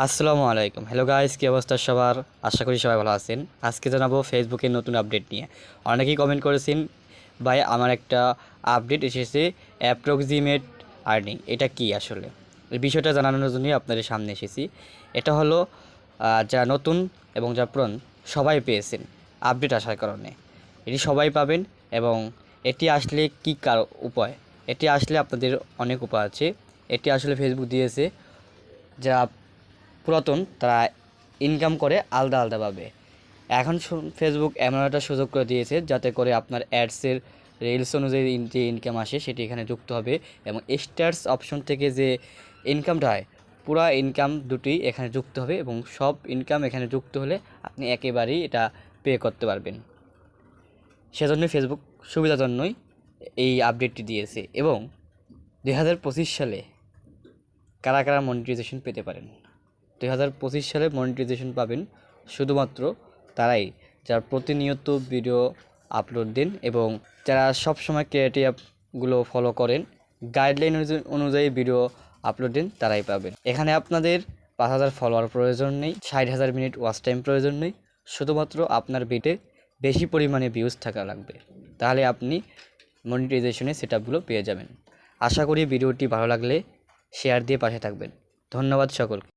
আসসালামু আলাইকুম। Hello guys, কী অবস্থা সবার? আশা করি সবাই ভালো আছেন। আজকে জানাবো ফেসবুকের নতুন আপডেট নিয়ে। অনেকেই কমেন্ট করেছেন, ভাই আমার একটা আপডেট এসেছে অ্যাপ্রক্সিমেট আর্নিং। এটা কি আসলে? এই বিষয়টা জানানোর জন্যই আপনাদের সামনে এসেছি। এটা হলো যারা নতুন এবং যারা পুরান সবাই পেয়েছেন আপডেট আসার কারণে। এটি সবাই পাবেন এবং এটি আসলে কী উপায়? এটি আসলে আপনাদের অনেক উপায় আছে। এটি আসলে ফেসবুক দিয়েছে যারা পুরাতন তারা ইনকাম করে আলাদা আলাদাভাবে। এখন ফেসবুক এমন একটা সুযোগ করে দিয়েছে যাতে করে আপনার অ্যাডসের রিলস অনুযায়ী যে ইনকাম আসে সেটি এখানে যুক্ত হবে এবং স্টার্স অপশন থেকে যে ইনকামটা হয় পুরা ইনকাম দুটি এখানে যুক্ত হবে এবং সব ইনকাম এখানে যুক্ত হলে আপনি একেবারেই এটা পে করতে পারবেন। সেজন্য ফেসবুক সুবিধার জন্যই এই আপডেটটি দিয়েছে। এবং 2025 সালে কারা কারা মনিটাইজেশন পেতে পারেন? 2025 সালে মনিটাইজেশন পাবেন শুধুমাত্র তারাই যারা প্রতিনিয়ত ভিডিও আপলোড দেন এবং যারা সবসময় ক্রাইটেরিয়াগুলো ফলো করেন, গাইডলাইন অনুযায়ী ভিডিও আপলোড দেন, তারাই পাবেন। এখানে আপনাদের 5,000 ফলোয়ার প্রয়োজন নেই, 60,000 মিনিট ওয়াচ টাইম প্রয়োজন নেই। শুধুমাত্র আপনার ভিডিওতে বেশি পরিমাণে ভিউজ থাকা লাগবে, তাহলে আপনি মনিটাইজেশনের সেটআপগুলো পেয়ে যাবেন। আশা করি ভিডিওটি ভালো লাগলে শেয়ার দিয়ে পাশে থাকবেন। ধন্যবাদ সকলকে।